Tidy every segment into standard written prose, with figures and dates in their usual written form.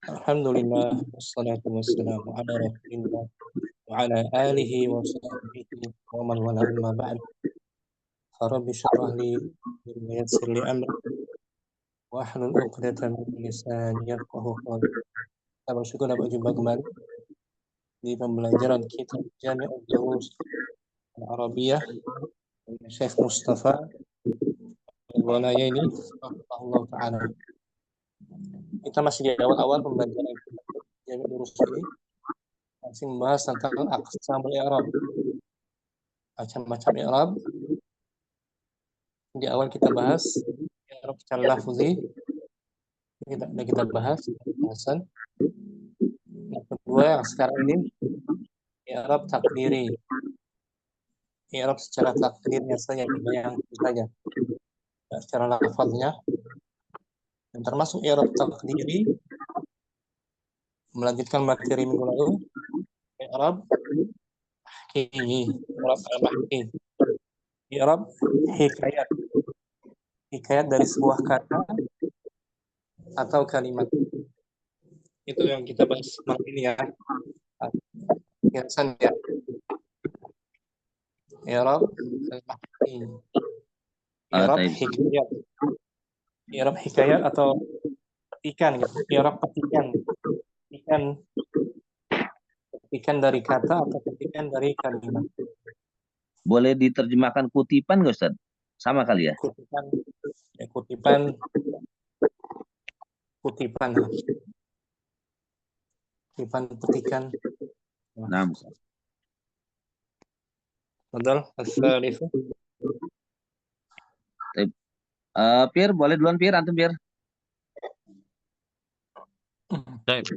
Alhamdulillah, wassalatu wassalamu ala rasulillah wa ala alihi wa sahbihi wa man wala amma ba'd. Rabbi syrah li wa yassir li amri wa hlul 'uqdatam min lisani yafqahu qawli. Kita bersyukur dapat jumpa kembali di pembelajaran kitab Jami'ud Durus Al-Arabiyah oleh Syekh Mustafa Al-Walayaini rahimahullah ta'ala. Kita masih di awal-awal pembelajaran kitab Jami'ud Durus ini, masih membahas tentang aqsamul i'rab, macam-macam i'rab. Di awal kita bahas i'rab secara lafzi, kita bahas bahasan. Yang kedua yang sekarang ini i'rab takdiri, i'rab secara takdirnya saja, yang saja, secara lafaznya. Dan termasuk i'rab takdiri melanjutkan materi minggu lalu, i'rab mahki, i'rab al-mahki, i'rab hikayat, hikayat dari sebuah kata atau kalimat. Itu yang kita bahas malam ini ya. Biasan ya. I'rab al-mahki, i'rab hikayat, i'rab hikayat atau petikan gitu. I'rab petikan dari kata atau petikan dari kalimat. Boleh diterjemahkan kutipan nggak Ustaz? Sama kali ya? Kutipan, ya kutipan. Kutipan petikan. Nah, Betul, as-salisu. Pir, boleh duluan Pir, antum Pir. Baik.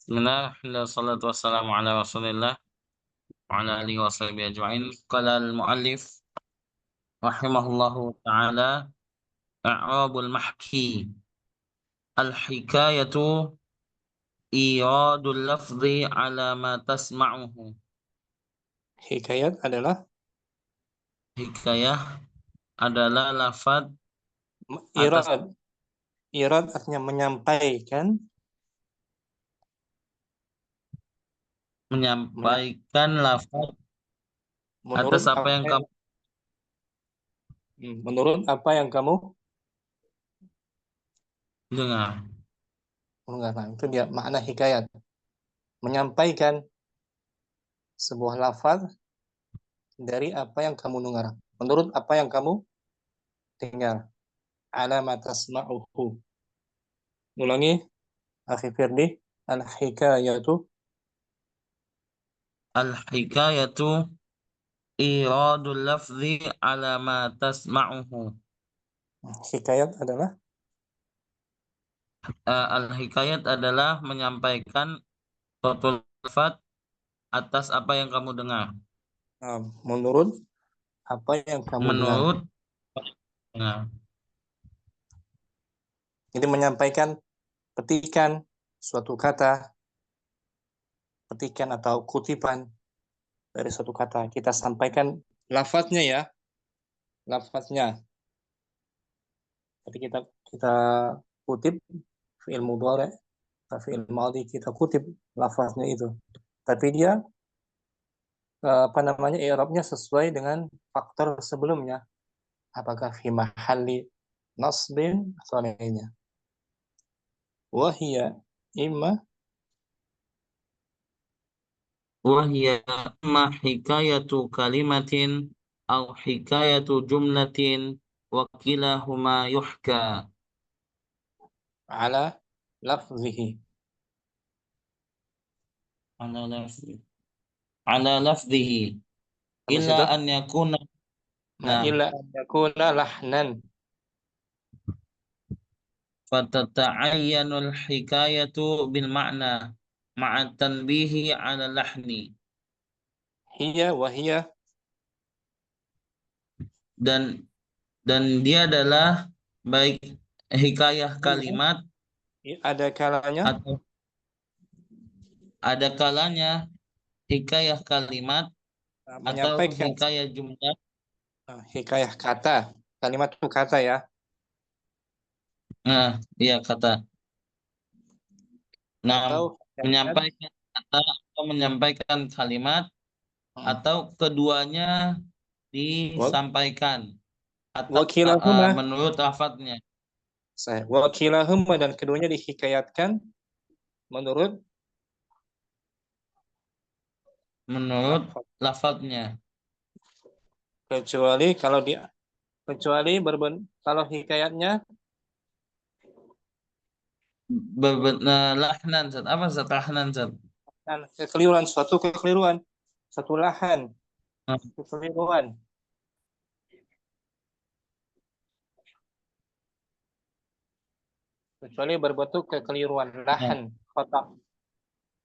Bismillah, wassalatu wassalamu ala rasulillah wa ala alihi wa sahbihi ajma'in. Qala al-muallif rahimahullahu ta'ala, i'rabul mahki al-hikayatu iradul lafzi ala ma tasma'uhu. Hikayat adalah Hikayah adalah lafaz irad artinya menyampaikan lafaz atas apa yang kamu menurut apa yang kamu dengar. Nah, itu dia makna hikayat. Menyampaikan sebuah lafaz dari apa yang kamu dengar. Menurut apa yang kamu dengar. Ala ma tasma'uhu. Ulangi, Akhi Firdi. Al-hikayatu. Al-hikayatu iradul lafzi ala ma tasma'uhu. Hikayat adalah Al-hikayat adalah menyampaikan suatu lafaz atas apa yang kamu dengar. menurut apa yang kamu dengar. Jadi menyampaikan petikan suatu kata, petikan atau kutipan dari suatu kata. Kita sampaikan lafaznya ya, lafaznya. Jadi kita kutip fi'il mudhari', fi'il madhi, kita kutip lafaznya itu. Tapi dia i'rabnya sesuai dengan faktor sebelumnya. Apakah fi mahalli nasbin atau lainnya. Wahia imma hikayatu kalimatin au hikayatu jumlatin wa kilahuma yuhka ala lafzihi. Ala lafzihi illa an yakuna illa an yakuna lahnan. Fatata'ayyanul hikayatu bil ma'na ma'at tanbihi ala lahni. Hiya wa hiya. Dan dia adalah baik hikayah kalimat ada kalanya atau ada kalanya hikayah kalimat atau hikayah jumlah, hikayah kata. Kalimat itu kata ya. Nah, iya kata. Nah, atau menyampaikan kata atau menyampaikan kalimat atau keduanya disampaikan atau wakilahuma menurut lafadznya. wakilahuma dan keduanya dihikayatkan menurut Lafadznya. kecuali kalau hikayatnya Lahnan Zat. Apa Zat lahnan Zat? dan kekeliruan satu lahan Nah, kekeliruan kecuali berbentuk kekeliruan lahan kotak,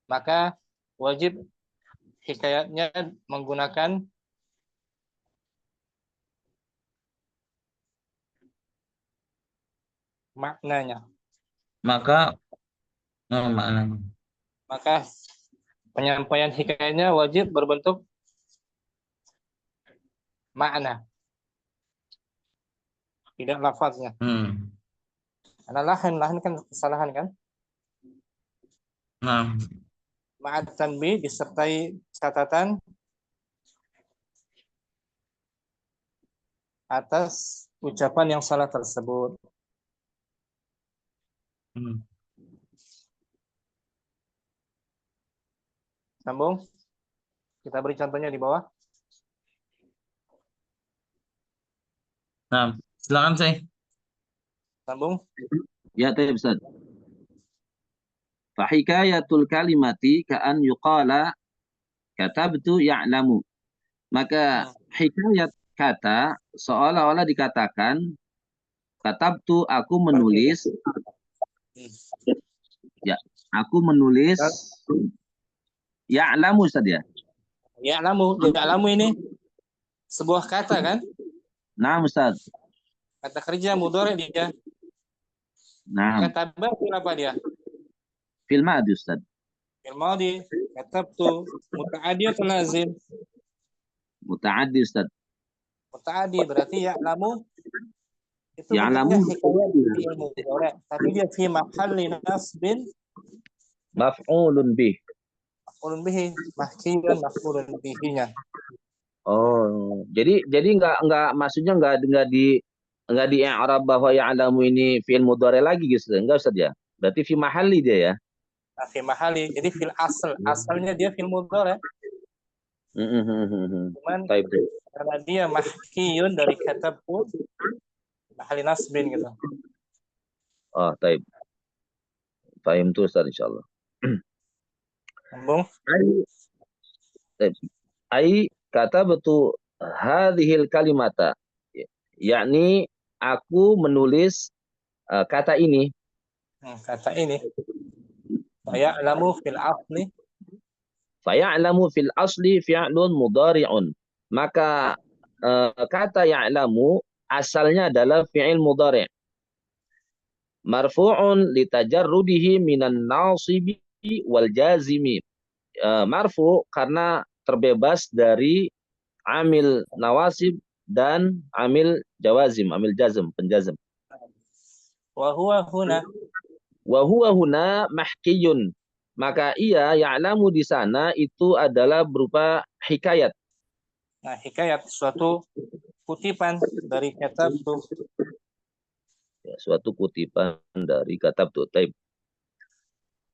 maka wajib hikayatnya menggunakan maknanya. maka maknanya. Maka penyampaian hikayatnya wajib berbentuk makna, tidak lafaznya. Karena lahan kan kesalahan kan. Nah, Ma'at tanbih disertai catatan atas ucapan yang salah tersebut. Sambung. Kita beri contohnya di bawah. Nah, silakan saya. Sambung. Ya, tadi Ustaz. Fahikayatul kalimati ka'an yuqala katabtu ya'lamu. Maka hikayat kata seolah-olah dikatakan katabtu aku menulis. Ya, aku menulis ya'lamu Ustaz ya. Ya'lamu ini sebuah kata kan? Nah, Ustaz. Kata kerja mudhari dia. Nah, Kataba apa dia? fil madi Ustaz. Fil madi, katabtu muta'addi atau lazim? Muta'addi Ustaz. Muta'addi berarti ya'lamu itu Ya'lamu bentuknya hikayat fi'il mudhari, tapi dia fi mahalli nasbin maf'ulun bih. maf'ulun bihi, mahkiyun maf'ulun bihi-nya. Oh, jadi nggak maksudnya nggak di i'rab bahwa ya'lamu ini fi'il mudhari lagi gitu. Enggak Ustaz ya. Berarti fi mahalli dia ya. Nah, fi mahali. Jadi fil asalnya dia fil mudhari. Cuman Taib. karena dia mahkiyun dari katabtu mahali nasbin gitu. Oh, taib. Fahim tu Ustaz insyaallah. Sambung. Ai kata betul hadhil kalimata. Yakni aku menulis kata ini. Kata ini ya'lamu fil asli. Faya'lamu fil asli fi'lun mudhari'un. Maka kata ya'lamu asalnya adalah fi'il mudhari'. Marfu'un litajarrudihi minan nasibi wal jazimi. Marfu karena terbebas dari amil nawasib dan amil jawazim, amil jazm, penjazm. Wa huwa huna. Wa huwa huna mahkiyun. Maka ia ya'lamu di sana itu adalah berupa hikayat. Nah, hikayat suatu kutipan dari katabtu. Ya, suatu kutipan dari katabtu. Taib.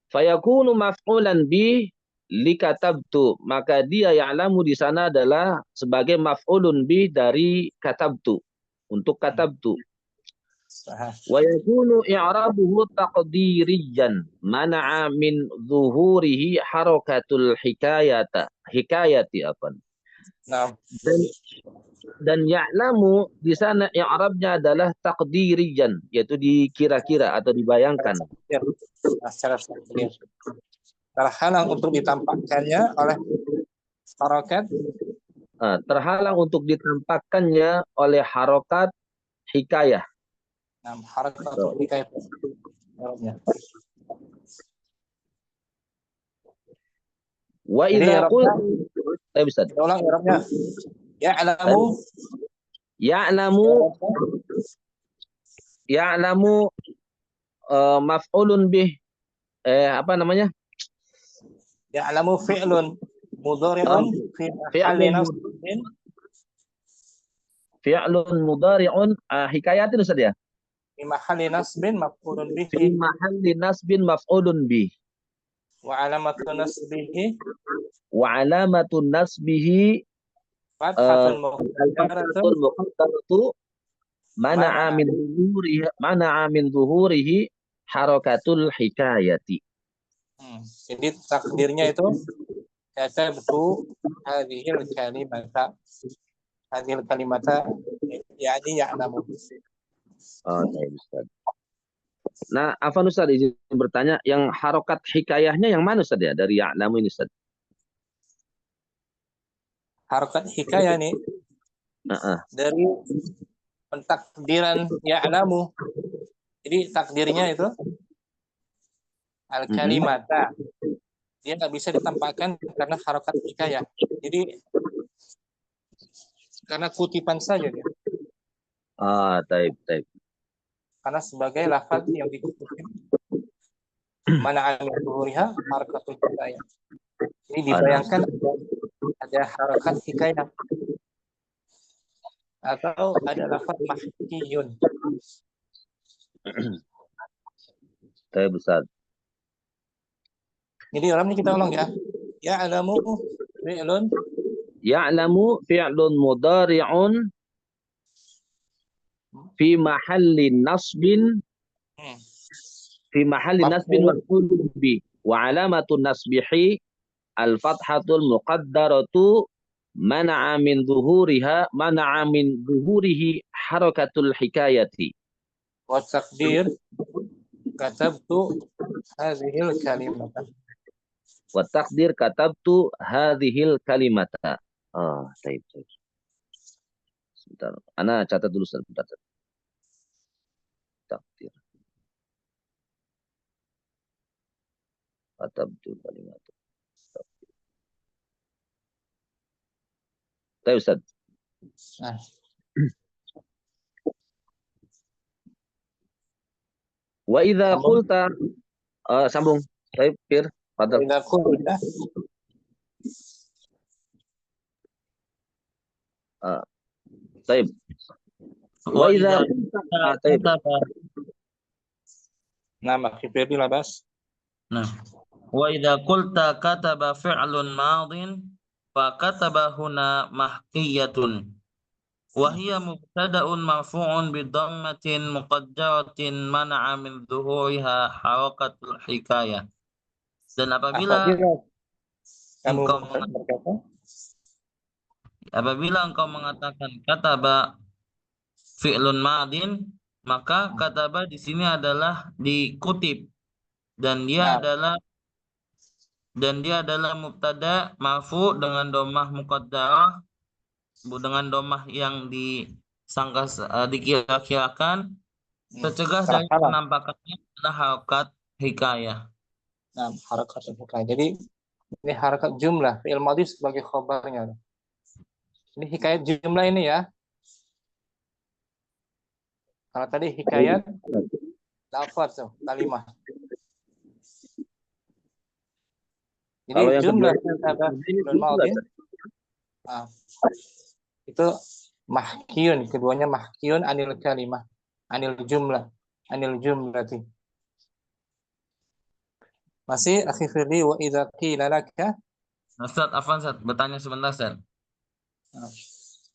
Fayakunu maf'ulan bi li katabtu. Maka dia ya'lamu di sana adalah sebagai maf'ulun bi dari katabtu. Untuk katabtu. Wa yakunu i'rabuhu taqdiriyan mana'a min zuhurihi harakatul hikayati apa. Nah, dan ya'lamu di sana i'rabnya adalah taqdiriyan, yaitu dikira-kira atau dibayangkan. Secara takdir. Terhalang untuk ditampakkannya oleh harokat. Terhalang untuk ditampakkannya oleh harokat hikayah. Nah, harokat untuk hikayah. Wa idza qul bisa. Ulang Arabnya. Ya'lamu maf'ulun bih, apa namanya? Ya'lamu fi'lun mudhari'un fi mahalli Fi'lun nasbin. mudhari'un, hikayatin Ustaz ya. Fi mahalli nasbin maf'ulun Fi bihi. mahalli nasbin maf'ulun bih. Wa alamatu nasbihi Wa alamatun nasbihi fathatun muqaddaratun al-fathatul muqaddaratu mana'a min zuhurihi harakatul hikayati. Jadi takdirnya itu katabtu hadhil kalimata yani ya'lamu. Oh, saya Ustaz. Nah, Afan Ustaz izin bertanya, yang harokat hikayahnya yang mana Ustaz ya dari ya'lamu ini Ustaz? Harokat hikayah ini dari pentakdiran ya'lamu. Jadi takdirnya itu al-kalimata. Dia nggak bisa ditampakkan karena harokat hikayah. Jadi karena kutipan saja dia. Taib. Karena sebagai lafaz yang dikutip mana amil zuhuriha harakatul hikayah. Ini dibayangkan ada harokat hikayah atau ada lafaz mahkiyun. Taib Ustaz. Jadi orang ini kita ulang ya. Ya'lamu fi'lun. Ya'lamu fi'lun mudhari'un fi mahalli nasbin maf'ulun bi wa alamatun nasbihi al-fathatul muqaddaratu mana'a min zuhurihi harakatul hikayati. Wa taqdir katabtu hadhil kalimata. Wa taqdir katabtu hadhil kalimata. Taib. Sebentar. Ana catat dulu sebentar. Takdir. Katabtu kalimata. Taib Ustaz. Nah. Wa idza qulta sambung. Taib, Fir. Fadal. Wa idza qulta Taib. Wa idza qulta taib. Nama khifir labas. Nah, wa idza qulta kataba fi'lun madin fa kataba huna mahkiyatun wa hiya mubtada'un marfu'un bi dhammatin muqaddaratin mana'a min dhuhuriha harakatul hikayah. Dan apabila engkau mengatakan kataba fi'lun madin, maka kataba di sini adalah dikutip dan dia adalah mubtada marfu dengan dhammah muqaddarah, dengan dhammah yang dikira-kirakan, tercegah dari penampakannya adalah harakat hikayah. Nah, harakat hikayah. Jadi ini harakat jumlah, fi'il madhi sebagai khabarnya. Ini hikayat jumlah ini ya. Kalau tadi hikayat lafaz kalimah. Jadi kalau yang jumlah itu mahkiyun, keduanya mahkiyun anil kalimah, anil jumlati. Masih akhi Firdi, wa idza qila laka. Ustaz, afwan Ustaz, bertanya sebentar Ustaz.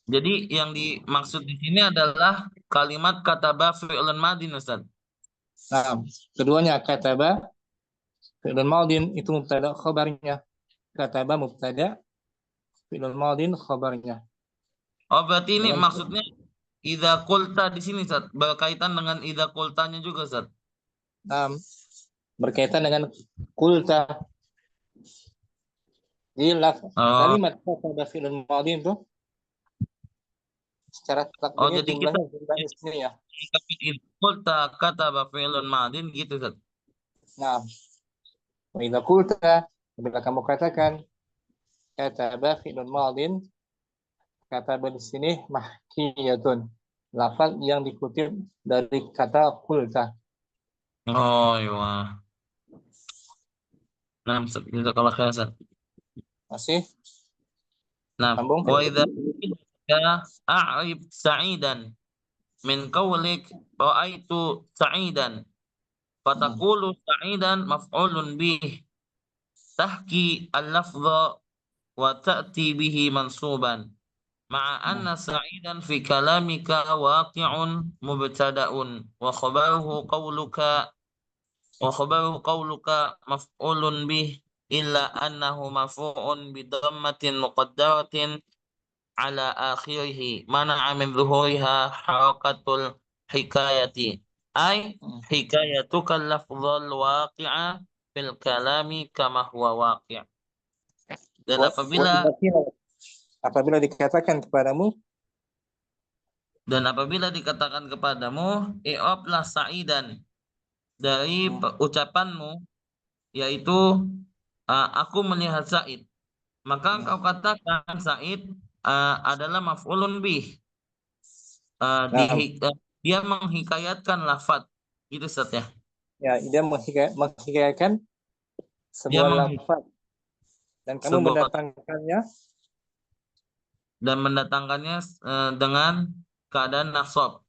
Jadi yang dimaksud di sini adalah kalimat kataba fi'lun madin Ustaz. Nah, keduanya kataba fi'lun madin itu mubtada khabarnya. Kataba mubtada fi'lun madin khabarnya. Oh, berarti ini maksudnya idza qulta di sini Ustaz, berkaitan dengan idza qultanya juga Ustaz. Berkaitan dengan qulta. Jadi kalimat kataba fi'lun madin itu secara takdirnya jadi jumlahnya jumlah ismi ya. Qulta kataba fi'lun madin gitu Ustaz. Nah, wa idza qulta, bila kamu katakan kataba fi'lun madin, kataba di sini mahkiyatun, lafaz yang dikutip dari kata qulta. Oh iya. Nah, jazakallah khair, Ustaz. Masih Nah, sambung. wa idza qila a'rib sa'idan min qawlik ra'aitu sa'idan fataqulu sa'idan maf'ulun bih tahki al-lafdha wa ta'ti bihi mansuban ma'a anna sa'idan fi kalamika waqi'un mubtada'un wa khabaruhu qawluka maf'ulun bih illa annahu marfu'un bi dhammatin muqaddaratin ala akhirih mana'a min zuhuriha harakatul hikayati ay hikayatuka lafzul waqi'a fil kalami kama huwa waqi'. Dan Apabila dikatakan kepadamu, dikatakan kepadamu i'rablah sa'idan dari ucapanmu, yaitu aku melihat Said, maka engkau katakan Said adalah maf'ulun bih. Dia menghikayatkan lafaz gitu, Ustaz ya. ya dia menghikayatkan Dia sebuah lafaz dan kamu mendatangkannya dengan keadaan nasab.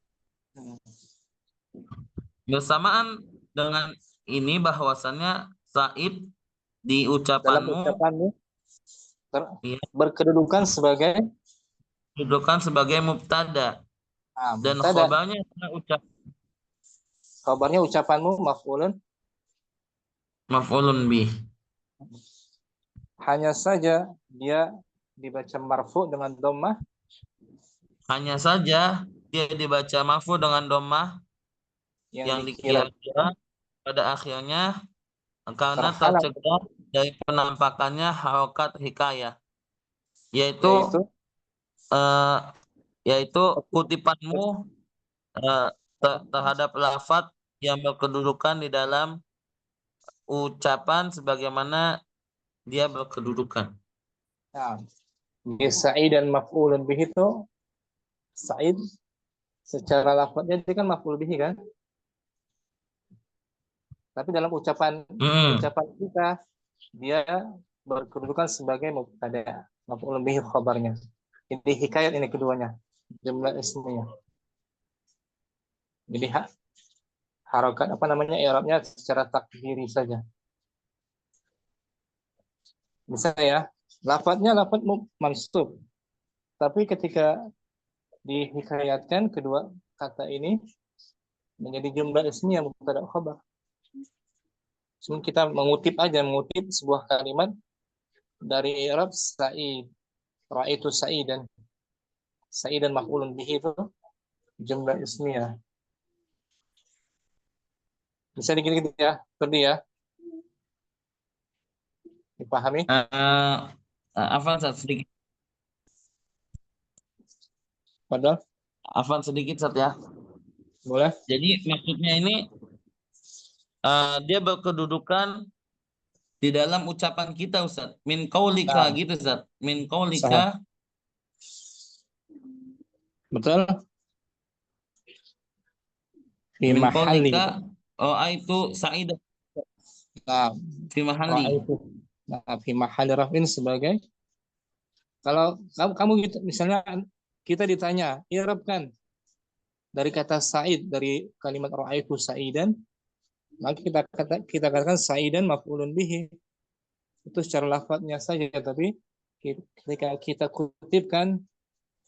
Bersamaan dengan ini bahwasannya Said di dalam ucapanmu ucapanmu ya, berkedudukan sebagai mubtada dan mubtada. Kabarnya ucapanmu maf'ulun bih. Hanya saja dia dibaca marfu dengan dhammah. Hanya saja dia dibaca marfu dengan dhammah yang dikira-kira pada akhirnya karena tercegah dari penampakannya harokat hikayah, yaitu kutipanmu terhadap lafaz yang berkedudukan di dalam ucapan sebagaimana dia berkedudukan. Nah, Sa'id dan maf'ulun bih itu Sa'id secara lafaznya dia kan maf'ul bihi kan? Tapi dalam ucapan kita dia berkedudukan sebagai mubtada, maf'ulun bihi khabarnya. Ini hikayat ini keduanya, jumlah isminya. Jadi harokat i'rabnya secara takdiri saja. Misalnya ya, lafadznya lafadz mansub. Tapi ketika dihikayatkan kedua kata ini menjadi jumlah ismiyah mubtada khabar. Cuma kita mengutip sebuah kalimat dari i'rab Sa'id. Ra'aitu Sa'idan. Sa'idan maf'ulun bihi itu jumlah ismiyah. Bisa dikit-dikit ya, Ferdi ya. Dipahami? Afan sedikit. Padahal Afan sedikit, Sat ya. boleh. Jadi maksudnya ini dia berkedudukan di dalam ucapan kita, Ustaz. Min qaulika gitu, Ustaz. Min qaulika. Betul. Min qaulika itu Sa'id. Fi mahalli. Fi mahalli raf'in sebagai, kalau kamu gitu, misalnya kita ditanya i'rabkan dari kata Sa'id, dari kalimat ra'aitu Sa'idan, maka kita katakan Sa'idan maf'ulun bihi. Itu secara lafadznya saja, tapi ketika kita kutipkan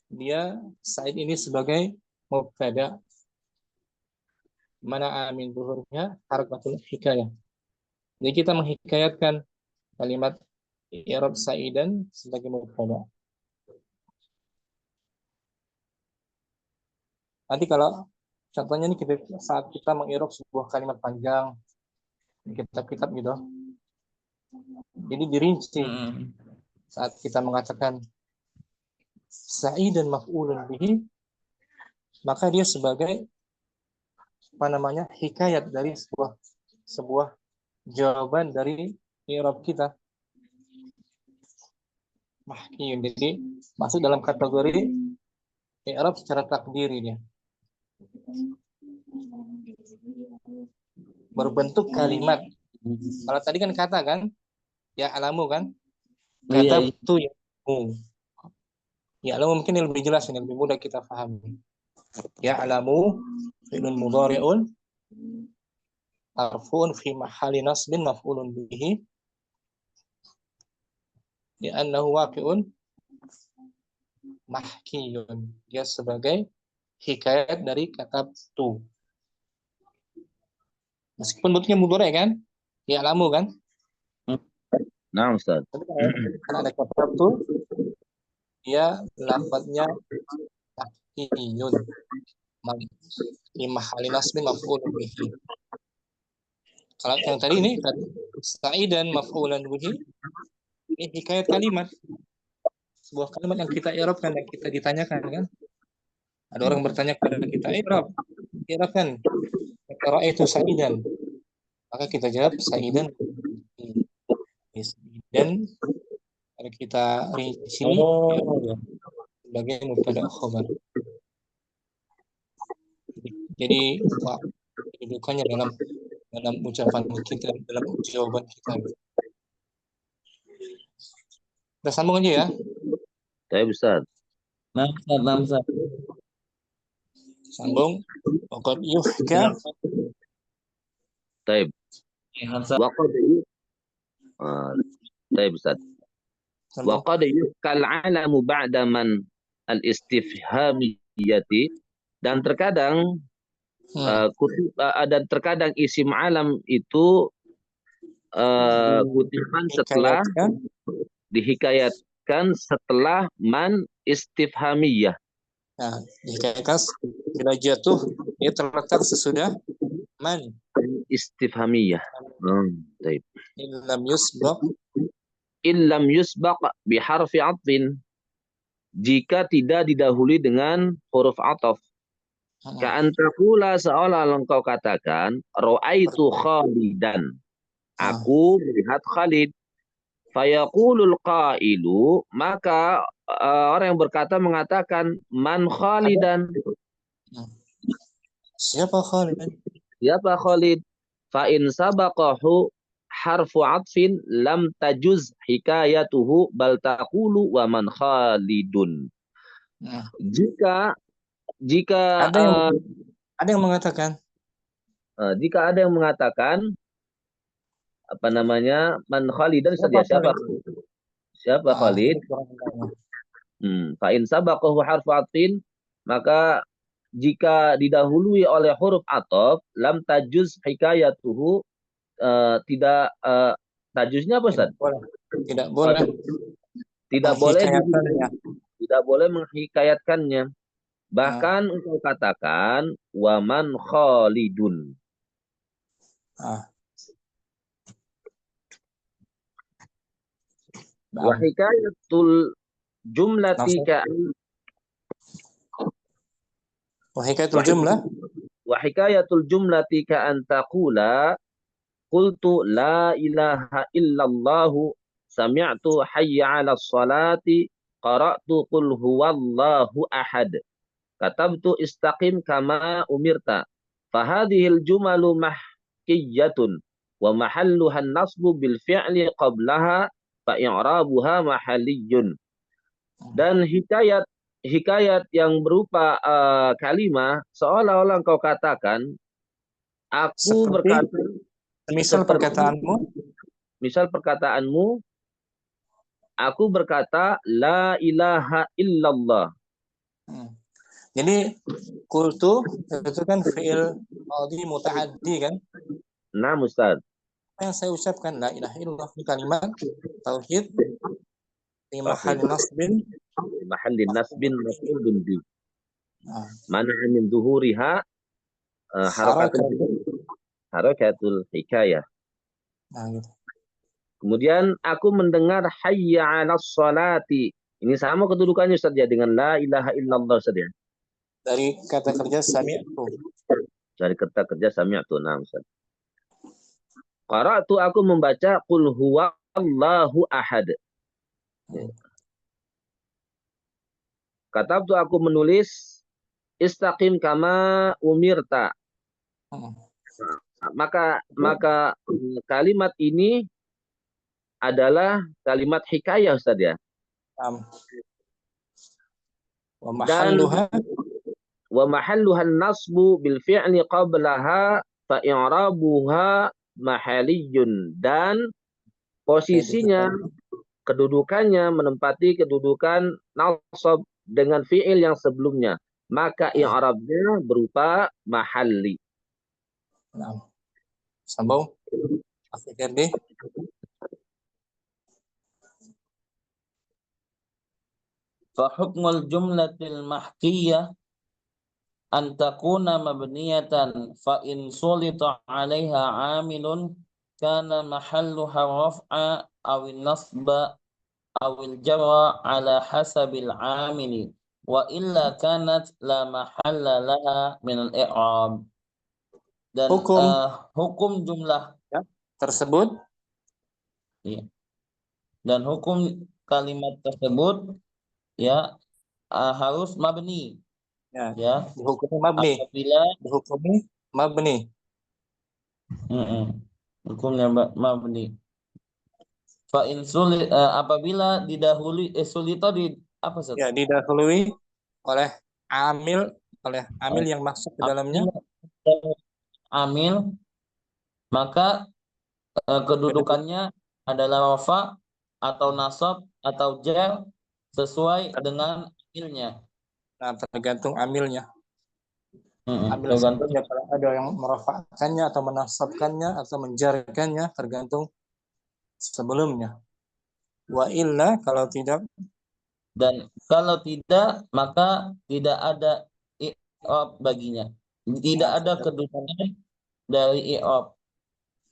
dia Sa'id ini sebagai mubtada, mana amin zuhurnya harakatul hikayah. Jadi kita menghikayatkan kalimat i'rab Sa'idan sebagai mubtada. Nanti kalau contohnya ini saat kita mengirok sebuah kalimat panjang di kitab-kitab gitu, jadi dirinci saat kita mengatakan Sa'id dan maf'ulun bihi, maka dia sebagai hikayat dari sebuah jawaban dari i'rab kita. Mahkiyun, jadi masuk dalam kategori i'rab secara takdiri dia. berbentuk kalimat. Kalau tadi kan kata kan, ya alamu kan, Iya, kata iya. tu ya. Ya alamu mungkin yang lebih jelas, yang lebih mudah kita pahami. Ya alamu fi'lun mudhari'un marfu'un fi mahalli nasbin maf'ulun bihi li'annahu waqi'un mahkiyun. Dia sebagai hikayat dari kata tu. Meskipun bentuknya mudhari' kan? Ya alamu kan? Nah, Ustaz. Tapi kalau ada kata tu, dia lafadznya mahkiyun. Fi mahalli nasbin maf'ulun bihi. Kalau yang tadi ini sa'idan maf'ulan bihi, ini hikayat kalimat. Sebuah kalimat yang kita i'rabkan, yang kita ditanyakan kan. Ada orang bertanya kepada kita, i'rabkan. Ra'aitu sa'idan. Maka kita jawab sa'idan. Dan kalau kita rinci ya, sebagai mubtada khabar. Jadi kedudukannya dalam ucapan kita, dalam jawaban kita. Kita sambung aja ya. Saya Ustaz. Nah, Ustaz. Sambung. Waqad yuhka. Taib. Ya, Ustaz. Waqad Taib Ustaz. Waqad yuhkal alamu ba'da man al-istifhamiyati, dan terkadang dan terkadang isim alam itu kutipan setelah dihikayatkan setelah man istifhamiyah. Nah, dihikayatkan bila jatuh dia terletak sesudah man istifhamiyah. Taib. Illam yusbaq biharfi atfin, jika tidak didahului dengan huruf ataf. Ka'an taqula, seolah engkau katakan, ra'aitu Khalidan, aku melihat Khalid. Fayaqulul qailu, maka orang yang berkata mengatakan, man Khalidan, siapa Khalid? Siapa Khalid? Fa in sabaqahu harfu atfin lam tajuz hikayatuhu bal taqulu wa man Khalidun. Jika ada yang mengatakan jika ada yang mengatakan apa namanya, man Khalidan, siapa Khalid? Fa in sabaqahu harfu atfin, maka jika didahului oleh huruf ataf, lam tajuz hikayatuhu, tidak tajuznya apa Ustaz? Tidak boleh. Tidak boleh menghikayatkannya. Bahkan engkau katakan waman Khalidun. Wa hikayatul jumlati ka'an taqula qultu la ilaha illallahu sami'tu hayya 'alas salati qara'tu qul huwallahu ahad katabtu istaqim kama umirta. Fahadhil jumalu mahkiyatun wa mahalluha nasbu bil fi'li qablaha fa i'rabuha mahalliyun. Dan hikayat yang berupa kalimah seolah-olah engkau katakan, aku berkata, misal perkataanmu, aku berkata la ilaha illallah. Jadi qultu itu kan fi'il madhi muta'addi kan? Nah, Ustaz. Yang saya ucapkan la ilaha illallah, ini kalimat tauhid di mahalli nasbin maf'ulun bi. Mana min zuhuriha harakatul hikayah. Gitu. Kemudian aku mendengar hayya 'alas salati. Ini sama kedudukannya Ustaz ya dengan la ilaha illallah Ustaz ya. Dari kata kerja sami'tu. Nah, Ustaz. Qara'tu, aku membaca qul huwallahu ahad. Katabtu, aku menulis istaqim kama umirta. maka kalimat ini adalah kalimat hikayah Ustaz ya. Wa Dan mahalluha wa mahalluhan nasbu bil fi'li qablaha fa i'rabuha mahaliyun, dan posisinya kedudukannya menempati kedudukan nasab dengan fi'il yang sebelumnya, maka i'rabnya berupa mahalli. Naam. Sambung. Akhi Firdi. فحكم الجملة المحكية أن تكون مبنية فإن سلط عليها عامل كان محلها الرفع أو النصب أو الجر على حسب العامل وإلا كانت لا محل لها من الإعراب. Dan hukum jumlah tersebut, dan hukum kalimat tersebut ya harus mabni, ya dihukumi mabni, apabila dihukumi mabni. Hukumnya mabni. Fa in sulit, apabila didahului sulita di apa Ustaz? Ya, didahului oleh amil yang masuk ke dalamnya. Amil, maka kedudukannya adalah rafa atau nasab atau jar sesuai dengan amilnya. Nah, tergantung amilnya. Amil Tergantung. sebelumnya, kalau ada yang merafa'kannya atau menasabkannya atau menjarkannya, tergantung sebelumnya. Wa illa, kalau tidak, dan kalau tidak maka tidak ada i'rab baginya. Tidak ada kedudukan dari i'rab.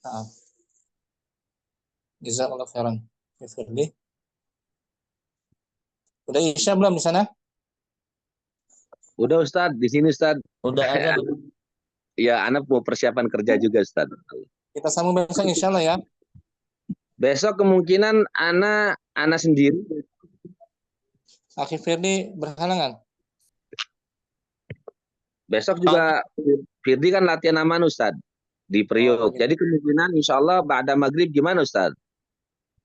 Nah. Jazakallahu khairan. Udah Isya belum di sana? Udah Ustaz, di sini Ustaz. Udah ada. Ya, anak mau persiapan kerja juga Ustaz. Kita sambung besok insya Allah ya. Besok kemungkinan anak sendiri. Akhi Firdi berhalangan. Besok juga Firdi kan latihan aman Ustaz di Priok. Jadi kemungkinan insya Allah ba'da maghrib gimana Ustaz?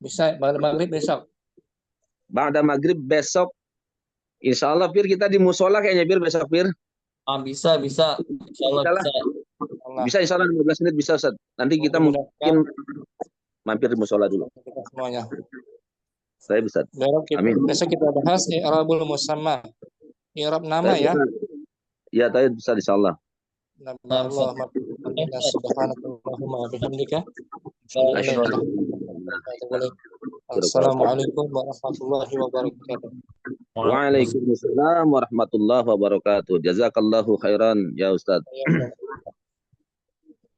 Bisa ba'da maghrib besok. Ba'da maghrib besok insya Allah Fir, kita di musola kayaknya Fir besok Fir. Bisa insya Allah bisa. Bisa insya Allah 15 menit bisa Ustaz. Nanti kita mungkin mampir di musola dulu. Kita semuanya. Saya bisa. Besok kita bahas i'rabul musamma. I'rab nama ya. Ya, tadi bisa insyaallah. Subhanakallahumma wa bihamdika. Assalamualaikum warahmatullahi wabarakatuh. Waalaikumsalam warahmatullahi wabarakatuh. Jazakallahu khairan ya Ustaz.